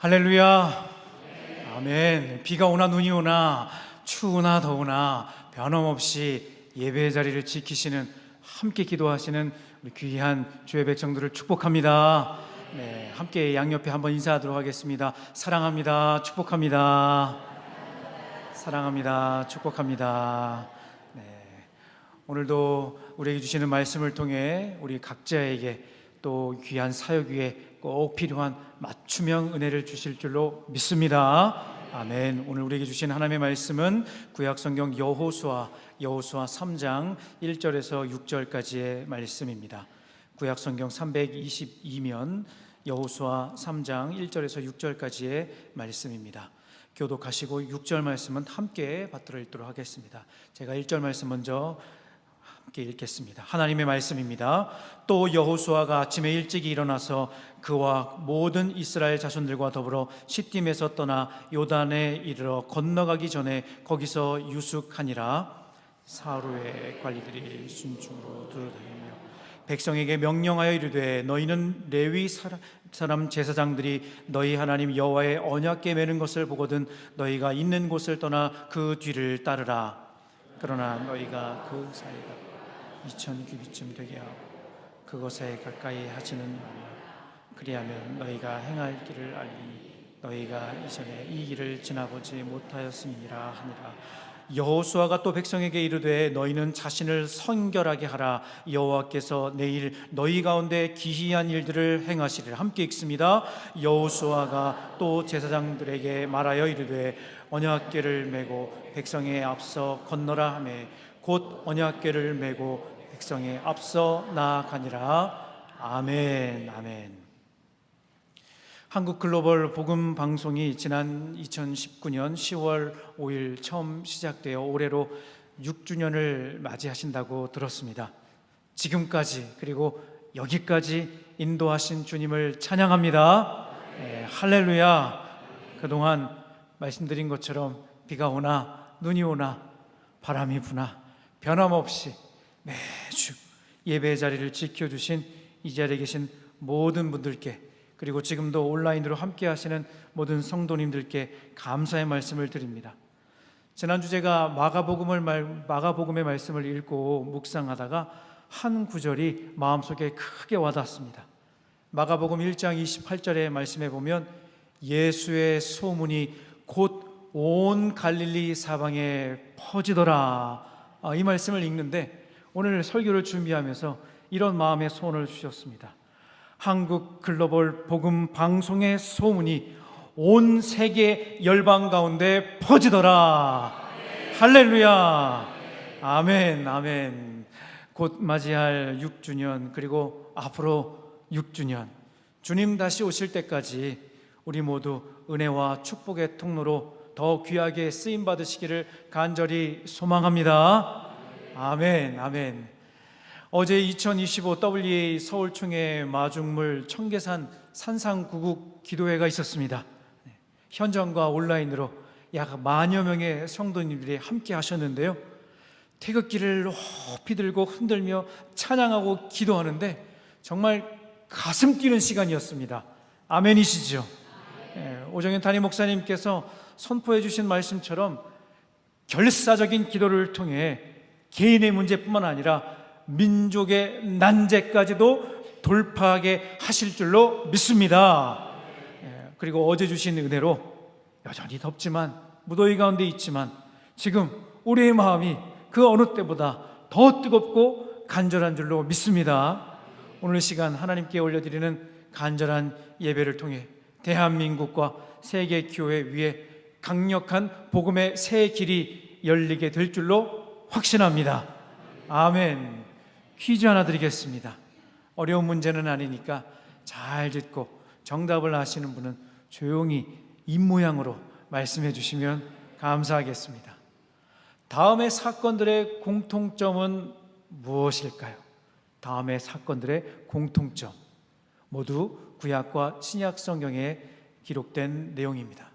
할렐루야. 아멘. 비가 오나 눈이 오나 추우나 더우나 변함없이 예배의 자리를 지키시는, 함께 기도하시는 우리 귀한 주의 백성들을 축복합니다. 네, 함께 양옆에 한번 인사하도록 하겠습니다. 사랑합니다. 축복합니다. 사랑합니다. 축복합니다. 네, 오늘도 우리에게 주시는 말씀을 통해 우리 각자에게 또 귀한 사역 위에 꼭 필요한 맞춤형 은혜를 주실 줄로 믿습니다. 아멘. 오늘 우리에게 주신 하나님의 말씀은 구약성경 여호수아 3장 1절에서 6절까지의 말씀입니다. 구약성경 322면 여호수아 3장 1절에서 6절까지의 말씀입니다. 교독하시고 6절 말씀은 함께 받들어 읽도록 하겠습니다. 제가 1절 말씀 먼저 함께 읽겠습니다. 하나님의 말씀입니다. 또 여호수아가 아침에 일찍 일어나서 그와 모든 이스라엘 자손들과 더불어 시딤에서 떠나 요단에 이르러 건너가기 전에 거기서 유숙하니라. 사로의 관리들이 순중으로 들어다니며 백성에게 명령하여 이르되 너희는 레위 사람 제사장들이 너희 하나님 여호와의 언약궤 매는 것을 보거든 너희가 있는 곳을 떠나 그 뒤를 따르라. 그러나 너희가 그 사이가 2000규빗쯤 되게 하고 그것에 가까이 하지는 말라. 그리하면 너희가 행할 길을 알리니 너희가 이전에 이 길을 지나보지 못하였음이라 하니라. 여호수아가 또 백성에게 이르되 너희는 자신을 성결하게 하라. 여호와께서 내일 너희 가운데 기이한 일들을 행하시리라. 함께 읽습니다. 여호수아가 또 제사장들에게 말하여 이르되 언약궤를 메고 백성에 앞서 건너라 하매 곧 언약궤를 메고 백성에 앞서 나아가니라. 아멘. 아멘. 한국 글로벌 복음 방송이 지난 2019년 10월 5일 처음 시작되어 올해로 6주년을 맞이하신다고 들었습니다. 지금까지 그리고 여기까지 인도하신 주님을 찬양합니다. 네, 할렐루야. 그동안 말씀드린 것처럼 비가 오나 눈이 오나 바람이 부나 변함없이 매주 예배의 자리를 지켜주신 이 자리에 계신 모든 분들께, 그리고 지금도 온라인으로 함께 하시는 모든 성도님들께 감사의 말씀을 드립니다. 지난주 제가 마가복음의 말씀을 읽고 묵상하다가 한 구절이 마음속에 크게 와닿습니다. 마가복음 1장 28절의 말씀에 보면 예수의 소문이 곧 온 갈릴리 사방에 퍼지더라. 이 말씀을 읽는데 오늘 설교를 준비하면서 이런 마음의 소원을 주셨습니다. 한국 글로벌 복음 방송의 소문이 온 세계 열방 가운데 퍼지더라. 할렐루야. 아멘. 아멘. 곧 맞이할 6주년 그리고 앞으로 6주년, 주님 다시 오실 때까지 우리 모두 은혜와 축복의 통로로 더 귀하게 쓰임 받으시기를 간절히 소망합니다. 아멘. 아멘. 어제 2025 WA 서울총회 마중물 청계산 산상구국 기도회가 있었습니다. 현장과 온라인으로 약 만여 명의 성도님들이 함께 하셨는데요, 태극기를 높이 들고 흔들며 찬양하고 기도하는데 정말 가슴 뛰는 시간이었습니다. 아멘이시죠? 오정현 담임 목사님께서 선포해 주신 말씀처럼 결사적인 기도를 통해 개인의 문제뿐만 아니라 민족의 난제까지도 돌파하게 하실 줄로 믿습니다. 그리고 어제 주신 은혜로 여전히 덥지만 무더위 가운데 있지만 지금 우리의 마음이 그 어느 때보다 더 뜨겁고 간절한 줄로 믿습니다. 오늘 시간 하나님께 올려드리는 간절한 예배를 통해 대한민국과 세계 교회 위에 강력한 복음의 새 길이 열리게 될 줄로 확신합니다. 아멘. 퀴즈 하나 드리겠습니다. 어려운 문제는 아니니까 잘 듣고 정답을 아시는 분은 조용히 입모양으로 말씀해 주시면 감사하겠습니다. 다음의 사건들의 공통점은 무엇일까요? 다음의 사건들의 공통점 모두 구약과 신약 성경에 기록된 내용입니다.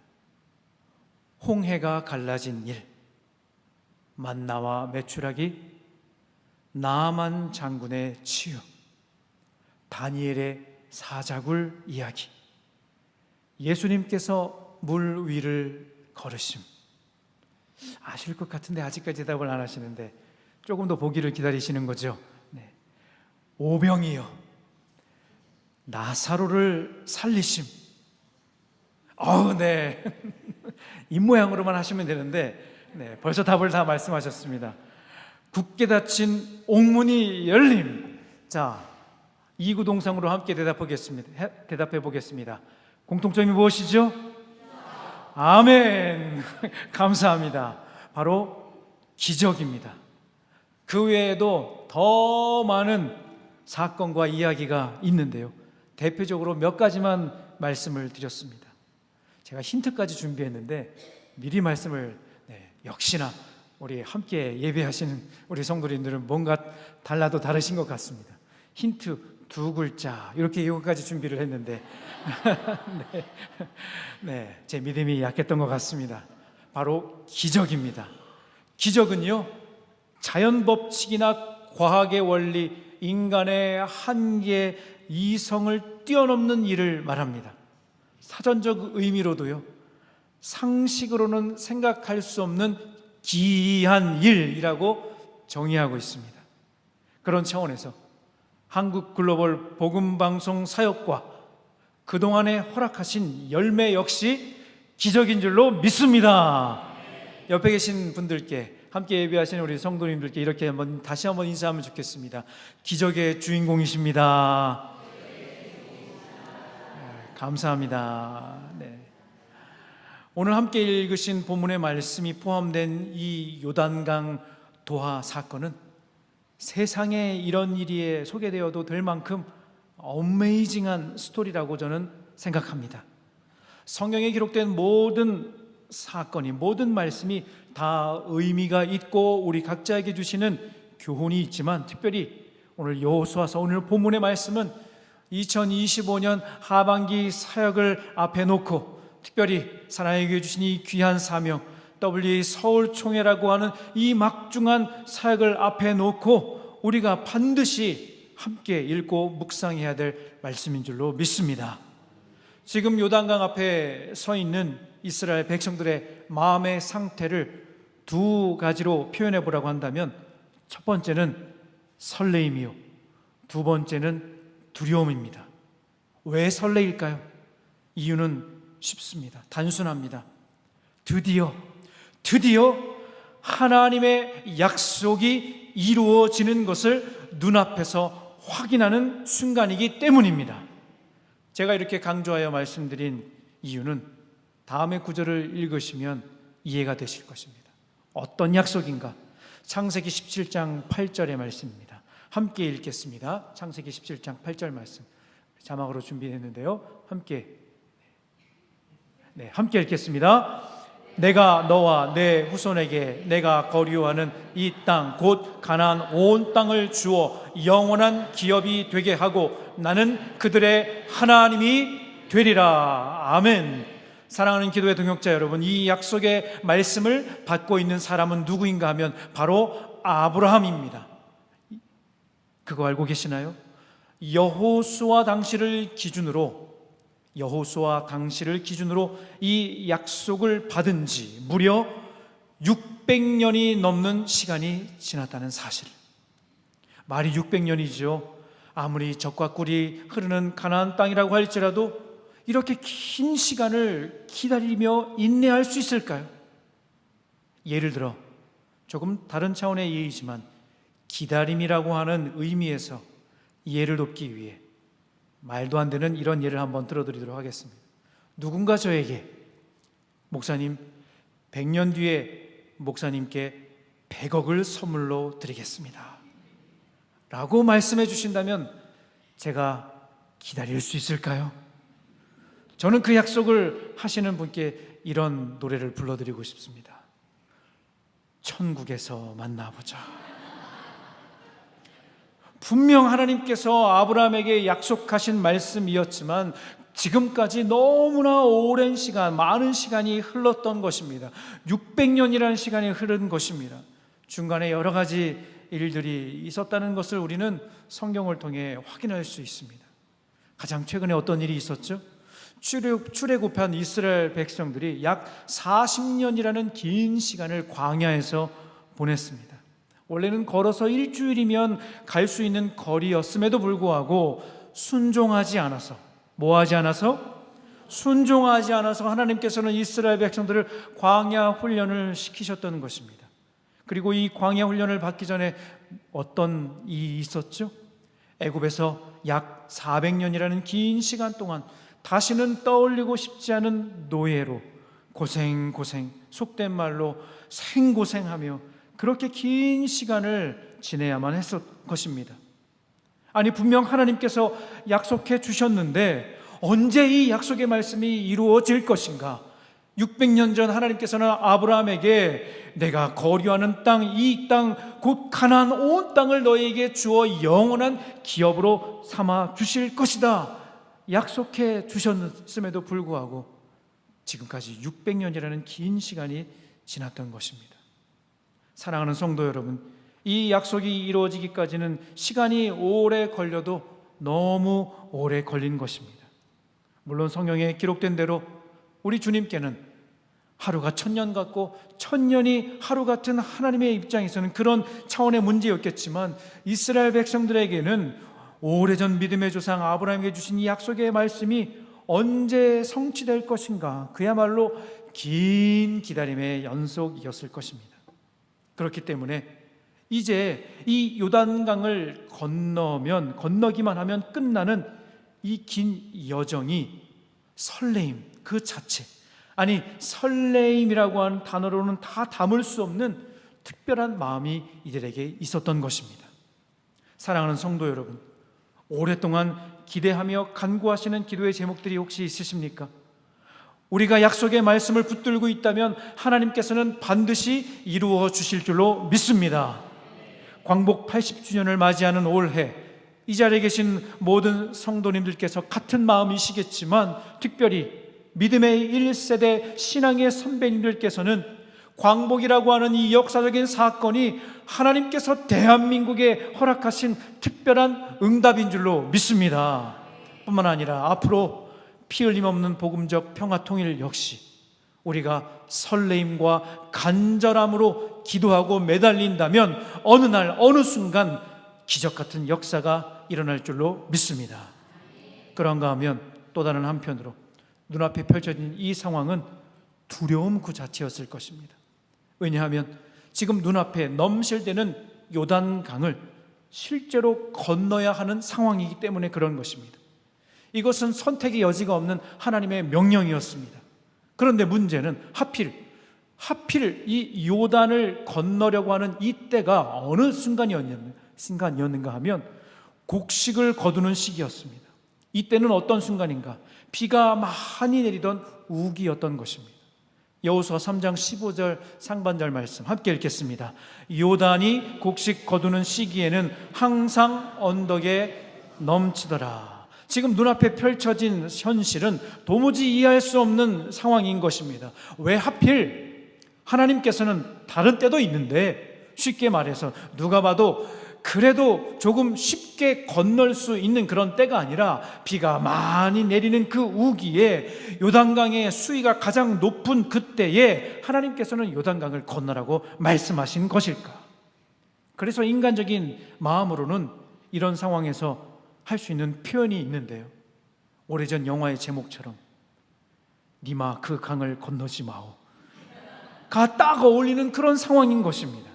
홍해가 갈라진 일, 만나와 메추라기, 나아만 장군의 치유, 다니엘의 사자굴 이야기. 예수님께서 물 위를 걸으심. 아실 것 같은데 아직까지 대답을 안 하시는데 조금 더 보기를 기다리시는 거죠. 네. 오병이여 나사로를 살리심. 네. 입모양으로만 하시면 되는데 네, 벌써 답을 다 말씀하셨습니다. 굳게 닫힌 옥문이 열림. 자, 이구동성으로 함께 대답해 보겠습니다. 공통점이 무엇이죠? 아멘. 감사합니다. 바로 기적입니다. 그 외에도 더 많은 사건과 이야기가 있는데요. 대표적으로 몇 가지만 말씀을 드렸습니다. 제가 힌트까지 준비했는데 미리 말씀을 역시나 우리 함께 예배하시는 우리 성도님들은 뭔가 달라도 다르신 것 같습니다. 힌트 2글자 이렇게 이거까지 준비를 했는데 네, 제 믿음이 약했던 것 같습니다. 바로 기적입니다. 기적은요, 자연 법칙이나 과학의 원리, 인간의 한계, 이성을 뛰어넘는 일을 말합니다. 사전적 의미로도요, 상식으로는 생각할 수 없는 기이한 일이라고 정의하고 있습니다. 그런 차원에서 한국 글로벌 복음방송 사역과 그동안에 허락하신 열매 역시 기적인 줄로 믿습니다. 옆에 계신 분들께, 함께 예배하시는 우리 성도님들께 이렇게 다시 한번 인사하면 좋겠습니다. 기적의 주인공이십니다. 감사합니다. 네. 오늘 함께 읽으신 본문의 말씀이 포함된 이 요단강 도하 사건은 세상에 이런 일이 소개되어도 될 만큼 어메이징한 스토리라고 저는 생각합니다. 성경에 기록된 모든 사건이, 모든 말씀이 다 의미가 있고 우리 각자에게 주시는 교훈이 있지만, 특별히 오늘 여호수아서 오늘 본문의 말씀은 2025년 하반기 사역을 앞에 놓고 특별히 사랑의 교회 주신 이 귀한 사명 WA 서울총회라고 하는 이 막중한 사역을 앞에 놓고 우리가 반드시 함께 읽고 묵상해야 될 말씀인 줄로 믿습니다. 지금 요단강 앞에 서 있는 이스라엘 백성들의 마음의 상태를 2가지로 표현해 보라고 한다면, 첫 번째는 설레임이요, 2번째는 두려움입니다. 왜 설레일까요? 이유는 쉽습니다. 단순합니다. 드디어 하나님의 약속이 이루어지는 것을 눈앞에서 확인하는 순간이기 때문입니다. 제가 이렇게 강조하여 말씀드린 이유는 다음의 구절을 읽으시면 이해가 되실 것입니다. 어떤 약속인가? 창세기 17장 8절의 말씀입니다. 함께 읽겠습니다. 창세기 17장 8절 말씀 자막으로 준비했는데요, 함께 읽겠습니다. 내가 너와 내 후손에게 내가 거류하는 이 땅 곧 가나안 온 땅을 주어 영원한 기업이 되게 하고 나는 그들의 하나님이 되리라. 아멘. 사랑하는 기도의 동역자 여러분, 이 약속의 말씀을 받고 있는 사람은 누구인가 하면 바로 아브라함입니다. 그거 알고 계시나요? 여호수아 당시를 기준으로 이 약속을 받은 지 무려 600년이 넘는 시간이 지났다는 사실. 말이 600년이죠. 아무리 젖과 꿀이 흐르는 가나안 땅이라고 할지라도 이렇게 긴 시간을 기다리며 인내할 수 있을까요? 예를 들어 조금 다른 차원의 예이지만 기다림이라고 하는 의미에서 이해를 돕기 위해 말도 안 되는 이런 예를 한번 들어드리도록 하겠습니다. 누군가 저에게 목사님 100년 뒤에 목사님께 100억을 선물로 드리겠습니다 라고 말씀해 주신다면 제가 기다릴 수 있을까요? 저는 그 약속을 하시는 분께 이런 노래를 불러드리고 싶습니다. 천국에서 만나보자. 분명 하나님께서 아브라함에게 약속하신 말씀이었지만 지금까지 너무나 오랜 시간, 많은 시간이 흘렀던 것입니다. 600년이라는 시간이 흐른 것입니다. 중간에 여러 가지 일들이 있었다는 것을 우리는 성경을 통해 확인할 수 있습니다. 가장 최근에 어떤 일이 있었죠? 출애굽한 이스라엘 백성들이 약 40년이라는 긴 시간을 광야에서 보냈습니다. 원래는 걸어서 일주일이면 갈 수 있는 거리였음에도 불구하고 순종하지 않아서, 순종하지 않아서 하나님께서는 이스라엘 백성들을 광야 훈련을 시키셨던 것입니다. 그리고 이 광야 훈련을 받기 전에 어떤 일이 있었죠? 애굽에서 약 400년이라는 긴 시간 동안 다시는 떠올리고 싶지 않은 노예로 속된 말로 생고생하며 그렇게 긴 시간을 지내야만 했을 것입니다. 아니, 분명 하나님께서 약속해 주셨는데 언제 이 약속의 말씀이 이루어질 것인가? 600년 전 하나님께서는 아브라함에게 내가 거류하는 땅, 이 땅, 곧 가나안 온 땅을 너에게 주어 영원한 기업으로 삼아 주실 것이다 약속해 주셨음에도 불구하고 지금까지 600년이라는 긴 시간이 지났던 것입니다. 사랑하는 성도 여러분, 이 약속이 이루어지기까지는 시간이 오래 걸려도 너무 오래 걸린 것입니다. 물론 성경에 기록된 대로 우리 주님께는 하루가 천년 같고 천년이 하루 같은 하나님의 입장에서는 그런 차원의 문제였겠지만 이스라엘 백성들에게는 오래전 믿음의 조상 아브라함에게 주신 이 약속의 말씀이 언제 성취될 것인가, 그야말로 긴 기다림의 연속이었을 것입니다. 그렇기 때문에 이제 이 요단강을 건너기만 하면 끝나는 이 긴 여정이 설레임 그 자체, 아니 설레임이라고 하는 단어로는 다 담을 수 없는 특별한 마음이 이들에게 있었던 것입니다. 사랑하는 성도 여러분, 오랫동안 기대하며 간구하시는 기도의 제목들이 혹시 있으십니까? 우리가 약속의 말씀을 붙들고 있다면 하나님께서는 반드시 이루어 주실 줄로 믿습니다. 광복 80주년을 맞이하는 올해 이 자리에 계신 모든 성도님들께서 같은 마음이시겠지만 특별히 믿음의 1세대 신앙의 선배님들께서는 광복이라고 하는 이 역사적인 사건이 하나님께서 대한민국에 허락하신 특별한 응답인 줄로 믿습니다. 뿐만 아니라 앞으로 피 흘림 없는 복음적 평화 통일 역시 우리가 설레임과 간절함으로 기도하고 매달린다면 어느 날 어느 순간 기적 같은 역사가 일어날 줄로 믿습니다. 그런가 하면 또 다른 한편으로 눈앞에 펼쳐진 이 상황은 두려움 그 자체였을 것입니다. 왜냐하면 지금 눈앞에 넘실대는 요단강을 실제로 건너야 하는 상황이기 때문에 그런 것입니다. 이것은 선택의 여지가 없는 하나님의 명령이었습니다. 그런데 문제는 하필 이 요단을 건너려고 하는 이때가 어느 순간이었는가 하면 곡식을 거두는 시기였습니다. 이때는 어떤 순간인가? 비가 많이 내리던 우기였던 것입니다. 여호수아 3장 15절 상반절 말씀 함께 읽겠습니다. 요단이 곡식 거두는 시기에는 항상 언덕에 넘치더라. 지금 눈앞에 펼쳐진 현실은 도무지 이해할 수 없는 상황인 것입니다. 왜 하필 하나님께서는 다른 때도 있는데, 쉽게 말해서 누가 봐도 그래도 조금 쉽게 건널 수 있는 그런 때가 아니라 비가 많이 내리는 그 우기에 요단강의 수위가 가장 높은 그때에 하나님께서는 요단강을 건너라고 말씀하신 것일까? 그래서 인간적인 마음으로는 이런 상황에서 할 수 있는 표현이 있는데요, 오래전 영화의 제목처럼 니마 그 강을 건너지 마오 가 딱 어울리는 그런 상황인 것입니다.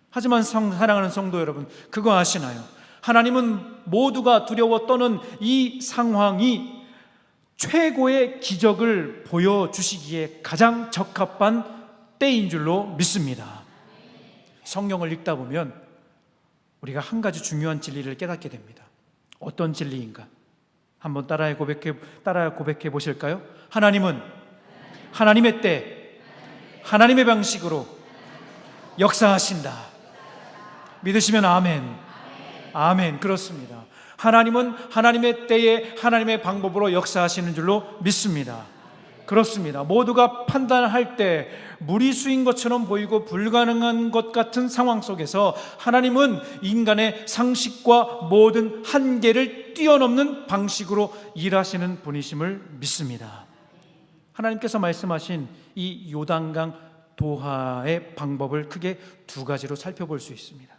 하지만 사랑하는 성도 여러분, 그거 아시나요? 하나님은 모두가 두려워 떠는 이 상황이 최고의 기적을 보여주시기에 가장 적합한 때인 줄로 믿습니다. 성경을 읽다 보면 우리가 한 가지 중요한 진리를 깨닫게 됩니다. 어떤 진리인가? 한번 따라 고백해 보실까요? 하나님은 하나님의 때, 하나님의 방식으로 역사하신다. 믿으시면 아멘. 아멘. 그렇습니다. 하나님은 하나님의 때에 하나님의 방법으로 역사하시는 줄로 믿습니다. 그렇습니다. 모두가 판단할 때 무리수인 것처럼 보이고 불가능한 것 같은 상황 속에서 하나님은 인간의 상식과 모든 한계를 뛰어넘는 방식으로 일하시는 분이심을 믿습니다. 하나님께서 말씀하신 이 요단강 도하의 방법을 크게 두 가지로 살펴볼 수 있습니다.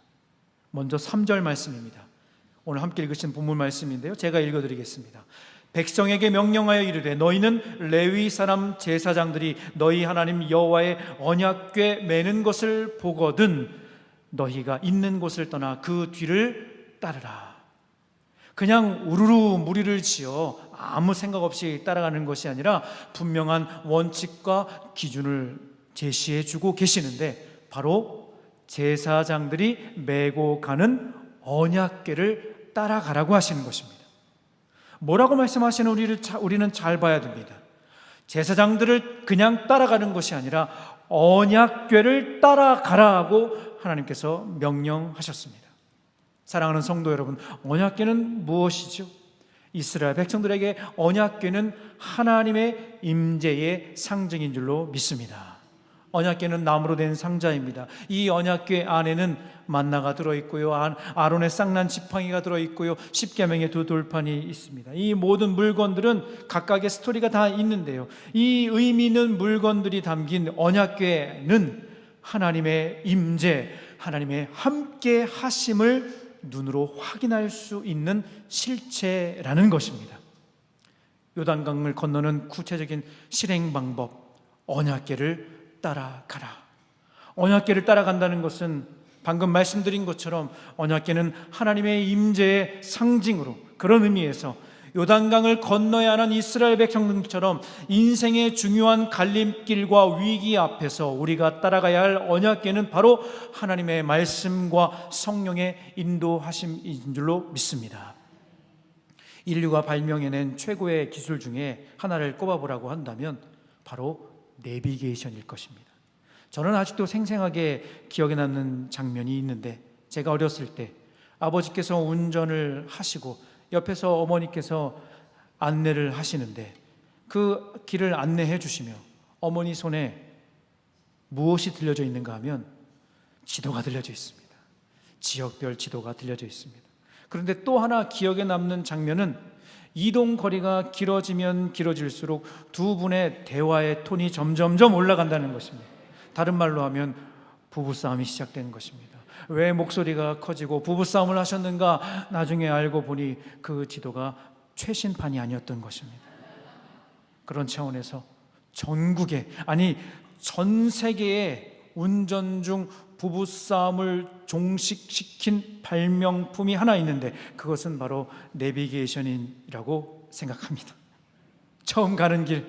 먼저 3절 말씀입니다. 오늘 함께 읽으신 본문 말씀인데요, 제가 읽어드리겠습니다. 백성에게 명령하여 이르되 너희는 레위 사람 제사장들이 너희 하나님 여호와의 언약궤 매는 것을 보거든 너희가 있는 곳을 떠나 그 뒤를 따르라. 그냥 우르르 무리를 지어 아무 생각 없이 따라가는 것이 아니라 분명한 원칙과 기준을 제시해 주고 계시는데, 바로 제사장들이 메고 가는 언약궤를 따라가라고 하시는 것입니다. 뭐라고 말씀하시는 우리는 잘 봐야 됩니다. 제사장들을 그냥 따라가는 것이 아니라 언약궤를 따라가라고 하나님께서 명령하셨습니다. 사랑하는 성도 여러분, 언약궤는 무엇이죠? 이스라엘 백성들에게 언약궤는 하나님의 임재의 상징인 줄로 믿습니다. 언약궤는 나무로 된 상자입니다. 이 언약궤 안에는 만나가 들어있고요, 아론의 쌍난 지팡이가 들어있고요, 십계명의 두 돌판이 있습니다. 이 모든 물건들은 각각의 스토리가 다 있는데요, 이 의미 있는 물건들이 담긴 언약궤는 하나님의 임재, 하나님의 함께 하심을 눈으로 확인할 수 있는 실체라는 것입니다. 요단강을 건너는 구체적인 실행 방법, 언약궤를 따라가라. 언약궤를 따라간다는 것은 방금 말씀드린 것처럼 언약궤는 하나님의 임재의 상징으로, 그런 의미에서 요단강을 건너야 하는 이스라엘 백성들처럼 인생의 중요한 갈림길과 위기 앞에서 우리가 따라가야 할 언약궤는 바로 하나님의 말씀과 성령의 인도하심인 줄로 믿습니다. 인류가 발명해낸 최고의 기술 중에 하나를 꼽아보라고 한다면 바로 내비게이션일 것입니다. 저는 아직도 생생하게 기억에 남는 장면이 있는데, 제가 어렸을 때 아버지께서 운전을 하시고 옆에서 어머니께서 안내를 하시는데, 그 길을 안내해 주시며 어머니 손에 무엇이 들려져 있는가 하면 지도가 들려져 있습니다. 지역별 지도가 들려져 있습니다. 그런데 또 하나 기억에 남는 장면은 이동 거리가 길어지면 길어질수록 두 분의 대화의 톤이 점점점 올라간다는 것입니다. 다른 말로 하면 부부싸움이 시작된 것입니다. 왜 목소리가 커지고 부부싸움을 하셨는가, 나중에 알고 보니 그 지도가 최신판이 아니었던 것입니다. 그런 차원에서 전국에, 아니 전 세계에 운전 중 부부싸움을 종식시킨 발명품이 하나 있는데, 그것은 바로 내비게이션이라고 생각합니다. 처음 가는 길,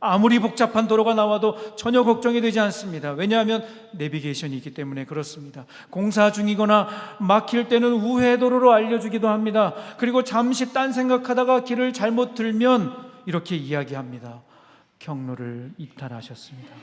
아무리 복잡한 도로가 나와도 전혀 걱정이 되지 않습니다. 왜냐하면 내비게이션이 있기 때문에 그렇습니다. 공사 중이거나 막힐 때는 우회도로로 알려주기도 합니다. 그리고 잠시 딴 생각하다가 길을 잘못 들면 이렇게 이야기합니다. 경로를 이탈하셨습니다.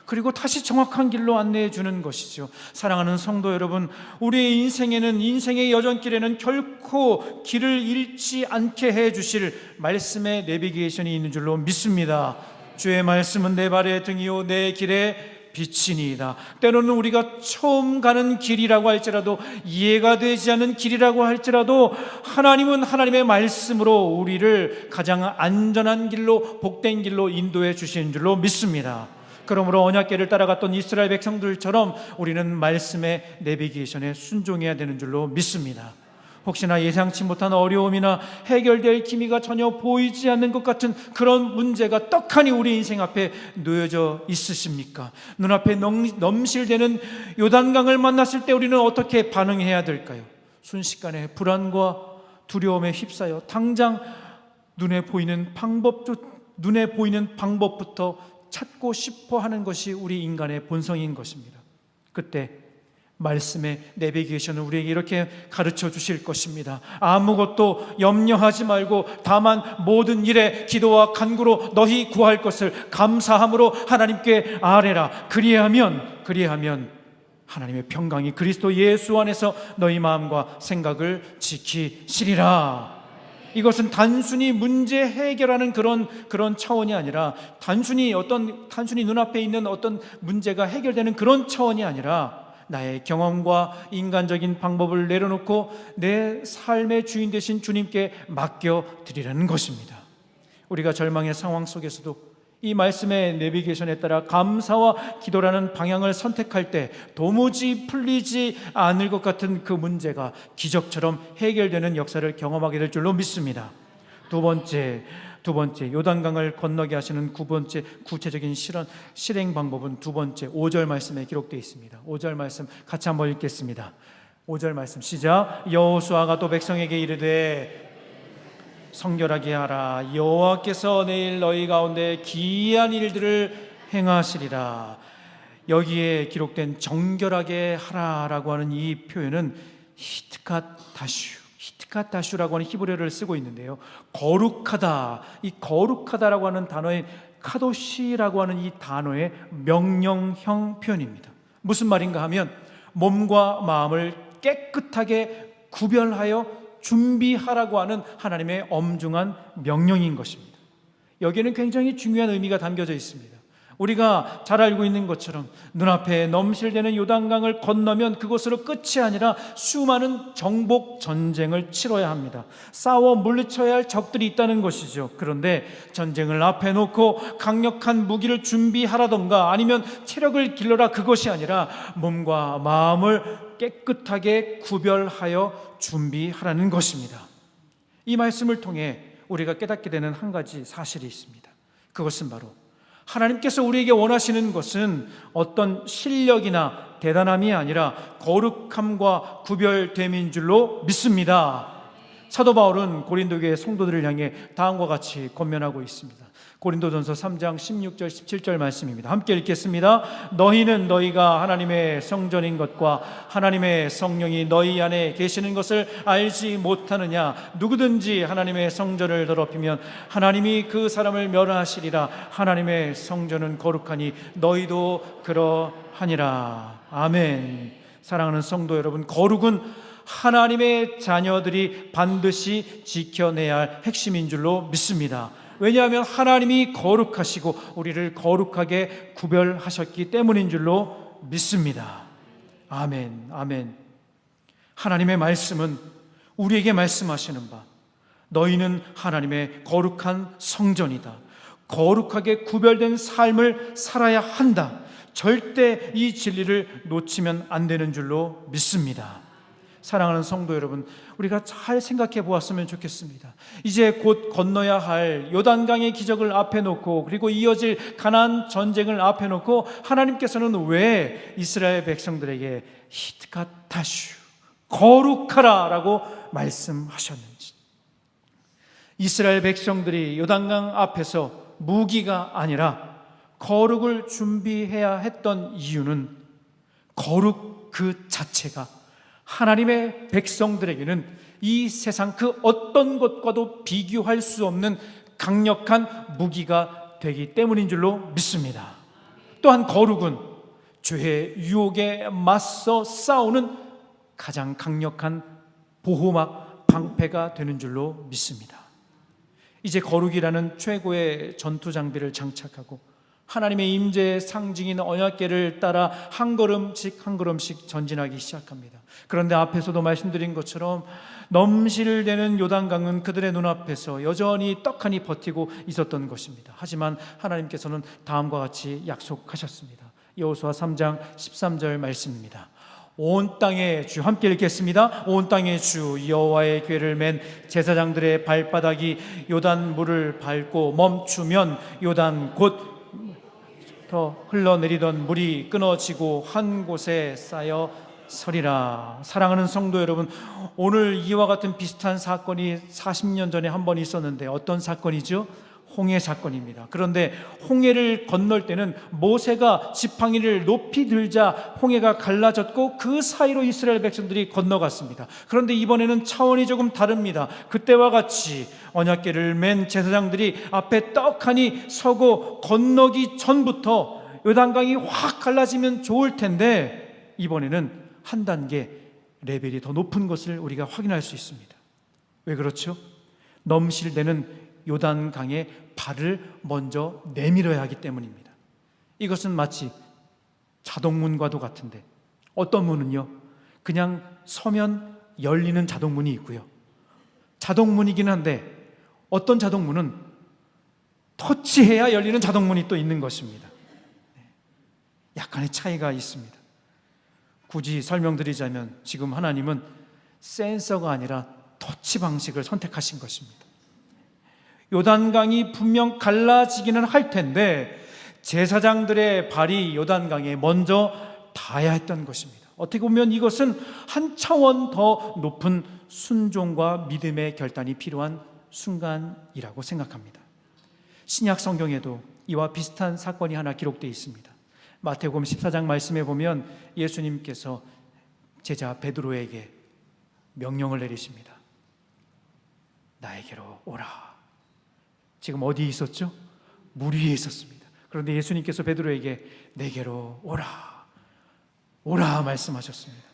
그리고 다시 정확한 길로 안내해 주는 것이죠. 사랑하는 성도 여러분, 우리의 인생에는, 인생의 여정길에는 결코 길을 잃지 않게 해 주실 말씀의 내비게이션이 있는 줄로 믿습니다. 주의 말씀은 내 발의 등이요 내 길의 빛이니이다. 때로는 우리가 처음 가는 길이라고 할지라도, 이해가 되지 않는 길이라고 할지라도, 하나님은 하나님의 말씀으로 우리를 가장 안전한 길로, 복된 길로 인도해 주시는 줄로 믿습니다. 그러므로 언약궤를 따라갔던 이스라엘 백성들처럼 우리는 말씀의 내비게이션에 순종해야 되는 줄로 믿습니다. 혹시나 예상치 못한 어려움이나 해결될 기미가 전혀 보이지 않는 것 같은 그런 문제가 떡하니 우리 인생 앞에 놓여져 있으십니까? 눈앞에 넘실대는 요단강을 만났을 때 우리는 어떻게 반응해야 될까요? 순식간에 불안과 두려움에 휩싸여 당장 눈에 보이는 방법부터 찾고 싶어 하는 것이 우리 인간의 본성인 것입니다. 그때 말씀의 내비게이션은 우리에게 이렇게 가르쳐 주실 것입니다. 아무것도 염려하지 말고 다만 모든 일에 기도와 간구로 너희 구할 것을 감사함으로 하나님께 아뢰라. 그리하면 하나님의 평강이 그리스도 예수 안에서 너희 마음과 생각을 지키시리라. 이것은 단순히 문제 해결하는 그런 차원이 아니라 단순히 눈앞에 있는 어떤 문제가 해결되는 그런 차원이 아니라 나의 경험과 인간적인 방법을 내려놓고 내 삶의 주인 되신 주님께 맡겨드리라는 것입니다. 우리가 절망의 상황 속에서도 이 말씀의 내비게이션에 따라 감사와 기도라는 방향을 선택할 때 도무지 풀리지 않을 것 같은 그 문제가 기적처럼 해결되는 역사를 경험하게 될 줄로 믿습니다. 두 번째, 요단강을 건너게 하시는 두 번째 구체적인 실행 방법은 두 번째 5절 말씀에 기록되어 있습니다. 5절 말씀 같이 한번 읽겠습니다. 5절 말씀 시작. 여호수아가 또 백성에게 이르되 성결하게 하라. 여호와께서 내일 너희 가운데 기이한 일들을 행하시리라. 여기에 기록된 정결하게 하라라고 하는 이 표현은 히트카다슈라고 하는 히브리어를 쓰고 있는데요, 거룩하다, 이 거룩하다라고 하는 단어의 카도시라고 하는 이 단어의 명령형 표현입니다. 무슨 말인가 하면 몸과 마음을 깨끗하게 구별하여 준비하라고 하는 하나님의 엄중한 명령인 것입니다. 여기에는 굉장히 중요한 의미가 담겨져 있습니다. 우리가 잘 알고 있는 것처럼 눈앞에 넘실대는 요단강을 건너면 그것으로 끝이 아니라 수많은 정복 전쟁을 치러야 합니다. 싸워 물리쳐야 할 적들이 있다는 것이죠. 그런데 전쟁을 앞에 놓고 강력한 무기를 준비하라던가 아니면 체력을 길러라, 그것이 아니라 몸과 마음을 깨끗하게 구별하여 준비하라는 것입니다. 이 말씀을 통해 우리가 깨닫게 되는 한 가지 사실이 있습니다. 그것은 바로 하나님께서 우리에게 원하시는 것은 어떤 실력이나 대단함이 아니라 거룩함과 구별됨인 줄로 믿습니다. 사도 바울은 고린도 교회 성도들을 향해 다음과 같이 권면하고 있습니다. 고린도전서 3장 16절 17절 말씀입니다. 함께 읽겠습니다. 너희는 너희가 하나님의 성전인 것과 하나님의 성령이 너희 안에 계시는 것을 알지 못하느냐. 누구든지 하나님의 성전을 더럽히면 하나님이 그 사람을 멸하시리라. 하나님의 성전은 거룩하니 너희도 그러하니라. 아멘. 사랑하는 성도 여러분, 거룩은 하나님의 자녀들이 반드시 지켜내야 할 핵심인 줄로 믿습니다. 왜냐하면 하나님이 거룩하시고 우리를 거룩하게 구별하셨기 때문인 줄로 믿습니다. 아멘, 아멘. 하나님의 말씀은 우리에게 말씀하시는 바, 너희는 하나님의 거룩한 성전이다. 거룩하게 구별된 삶을 살아야 한다. 절대 이 진리를 놓치면 안 되는 줄로 믿습니다. 사랑하는 성도 여러분, 우리가 잘 생각해 보았으면 좋겠습니다. 이제 곧 건너야 할 요단강의 기적을 앞에 놓고 그리고 이어질 가나안 전쟁을 앞에 놓고 하나님께서는 왜 이스라엘 백성들에게 히트카다슈, 거룩하라 라고 말씀하셨는지, 이스라엘 백성들이 요단강 앞에서 무기가 아니라 거룩을 준비해야 했던 이유는 거룩 그 자체가 하나님의 백성들에게는 이 세상 그 어떤 것과도 비교할 수 없는 강력한 무기가 되기 때문인 줄로 믿습니다. 또한 거룩은 죄의 유혹에 맞서 싸우는 가장 강력한 보호막, 방패가 되는 줄로 믿습니다. 이제 거룩이라는 최고의 전투 장비를 장착하고 하나님의 임재의 상징인 언약궤를 따라 한 걸음씩 한 걸음씩 전진하기 시작합니다. 그런데 앞에서도 말씀드린 것처럼 넘실대는 요단강은 그들의 눈앞에서 여전히 떡하니 버티고 있었던 것입니다. 하지만 하나님께서는 다음과 같이 약속하셨습니다. 여호수아 3장 13절 말씀입니다. 온 땅의 주, 함께 읽겠습니다. 온 땅의 주 여호와의 궤를 맨 제사장들의 발바닥이 요단 물을 밟고 멈추면 요단 곧 더 흘러내리던 물이 끊어지고 한 곳에 쌓여 서리라. 사랑하는 성도 여러분, 오늘 이와 같은 비슷한 사건이 40년 전에 한 번 있었는데 어떤 사건이죠? 홍해 사건입니다. 그런데 홍해를 건널 때는 모세가 지팡이를 높이 들자 홍해가 갈라졌고 그 사이로 이스라엘 백성들이 건너갔습니다. 그런데 이번에는 차원이 조금 다릅니다. 그때와 같이 언약궤를 맨 제사장들이 앞에 떡하니 서고 건너기 전부터 요단강이 확 갈라지면 좋을 텐데 이번에는 한 단계 레벨이 더 높은 것을 우리가 확인할 수 있습니다. 왜 그렇죠? 넘실대는 요단강에 발을 먼저 내밀어야 하기 때문입니다. 이것은 마치 자동문과도 같은데, 어떤 문은요, 그냥 서면 열리는 자동문이 있고요, 자동문이긴 한데 어떤 자동문은 터치해야 열리는 자동문이 또 있는 것입니다. 약간의 차이가 있습니다. 굳이 설명드리자면 지금 하나님은 센서가 아니라 터치 방식을 선택하신 것입니다. 요단강이 분명 갈라지기는 할 텐데 제사장들의 발이 요단강에 먼저 닿아야 했던 것입니다. 어떻게 보면 이것은 한 차원 더 높은 순종과 믿음의 결단이 필요한 순간이라고 생각합니다. 신약 성경에도 이와 비슷한 사건이 하나 기록되어 있습니다. 마태복음 14장 말씀에 보면 예수님께서 제자 베드로에게 명령을 내리십니다. 나에게로 오라. 지금 어디에 있었죠? 물 위에 있었습니다. 그런데 예수님께서 베드로에게 내게로 오라, 오라 말씀하셨습니다.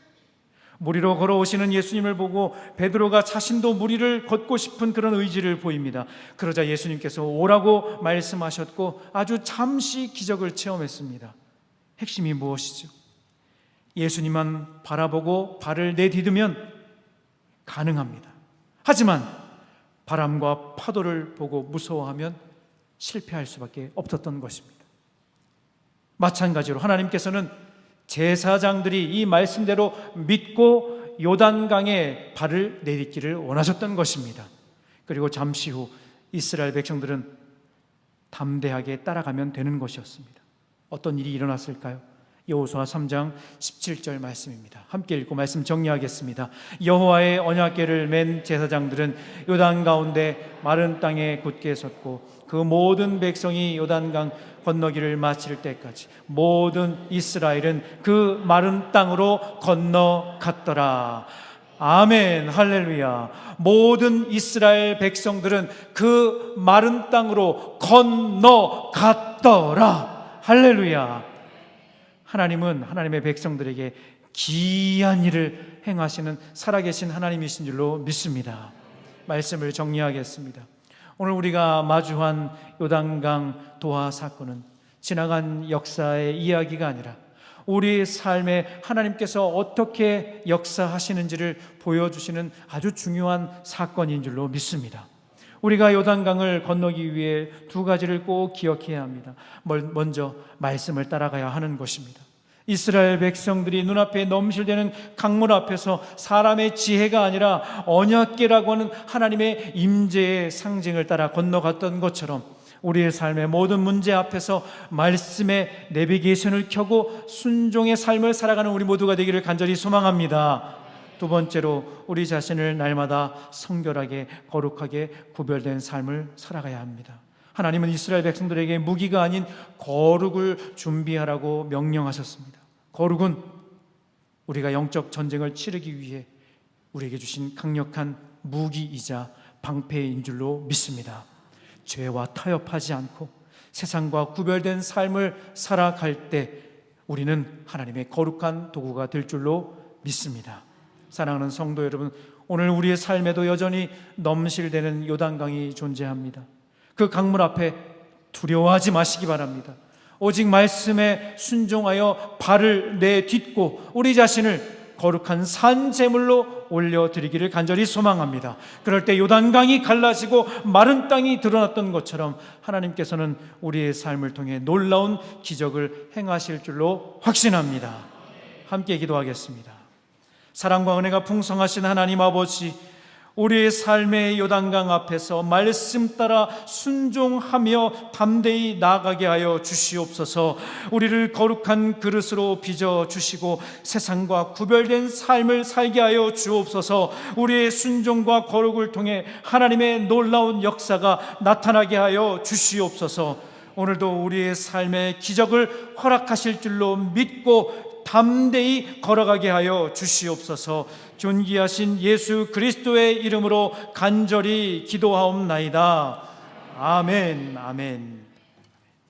물 위로 걸어오시는 예수님을 보고 베드로가 자신도 물 위를 걷고 싶은 그런 의지를 보입니다. 그러자 예수님께서 오라고 말씀하셨고 아주 잠시 기적을 체험했습니다. 핵심이 무엇이죠? 예수님만 바라보고 발을 내디디면 가능합니다. 하지만 바람과 파도를 보고 무서워하면 실패할 수밖에 없었던 것입니다. 마찬가지로 하나님께서는 제사장들이 이 말씀대로 믿고 요단강에 발을 내딛기를 원하셨던 것입니다. 그리고 잠시 후 이스라엘 백성들은 담대하게 따라가면 되는 것이었습니다. 어떤 일이 일어났을까요? 여호수아 3장 17절 말씀입니다. 함께 읽고 말씀 정리하겠습니다. 여호와의 언약궤를 맨 제사장들은 요단 가운데 마른 땅에 굳게 섰고 그 모든 백성이 요단강 건너기를 마칠 때까지 모든 이스라엘은 그 마른 땅으로 건너갔더라. 아멘, 할렐루야. 모든 이스라엘 백성들은 그 마른 땅으로 건너갔더라. 할렐루야. 하나님은 하나님의 백성들에게 기이한 일을 행하시는 살아계신 하나님이신 줄로 믿습니다. 말씀을 정리하겠습니다. 오늘 우리가 마주한 요단강 도하 사건은 지나간 역사의 이야기가 아니라 우리의 삶에 하나님께서 어떻게 역사하시는지를 보여주시는 아주 중요한 사건인 줄로 믿습니다. 우리가 요단강을 건너기 위해 두 가지를 꼭 기억해야 합니다. 먼저 말씀을 따라가야 하는 것입니다. 이스라엘 백성들이 눈앞에 넘실대는 강물 앞에서 사람의 지혜가 아니라 언약궤라고 하는 하나님의 임재의 상징을 따라 건너갔던 것처럼 우리의 삶의 모든 문제 앞에서 말씀의 내비게이션을 켜고 순종의 삶을 살아가는 우리 모두가 되기를 간절히 소망합니다. 두 번째로 우리 자신을 날마다 성결하게 거룩하게 구별된 삶을 살아가야 합니다. 하나님은 이스라엘 백성들에게 무기가 아닌 거룩을 준비하라고 명령하셨습니다. 거룩은 우리가 영적 전쟁을 치르기 위해 우리에게 주신 강력한 무기이자 방패인 줄로 믿습니다. 죄와 타협하지 않고 세상과 구별된 삶을 살아갈 때 우리는 하나님의 거룩한 도구가 될 줄로 믿습니다. 사랑하는 성도 여러분, 오늘 우리의 삶에도 여전히 넘실대는 요단강이 존재합니다. 그 강물 앞에 두려워하지 마시기 바랍니다. 오직 말씀에 순종하여 발을 내딛고 우리 자신을 거룩한 산 제물로 올려드리기를 간절히 소망합니다. 그럴 때 요단강이 갈라지고 마른 땅이 드러났던 것처럼 하나님께서는 우리의 삶을 통해 놀라운 기적을 행하실 줄로 확신합니다. 함께 기도하겠습니다. 사랑과 은혜가 풍성하신 하나님 아버지, 우리의 삶의 요단강 앞에서 말씀 따라 순종하며 담대히 나아가게 하여 주시옵소서. 우리를 거룩한 그릇으로 빚어 주시고 세상과 구별된 삶을 살게 하여 주옵소서. 우리의 순종과 거룩을 통해 하나님의 놀라운 역사가 나타나게 하여 주시옵소서. 오늘도 우리의 삶의 기적을 허락하실 줄로 믿고 담대히 걸어가게 하여 주시옵소서. 존귀하신 예수 그리스도의 이름으로 간절히 기도하옵나이다. 아멘, 아멘.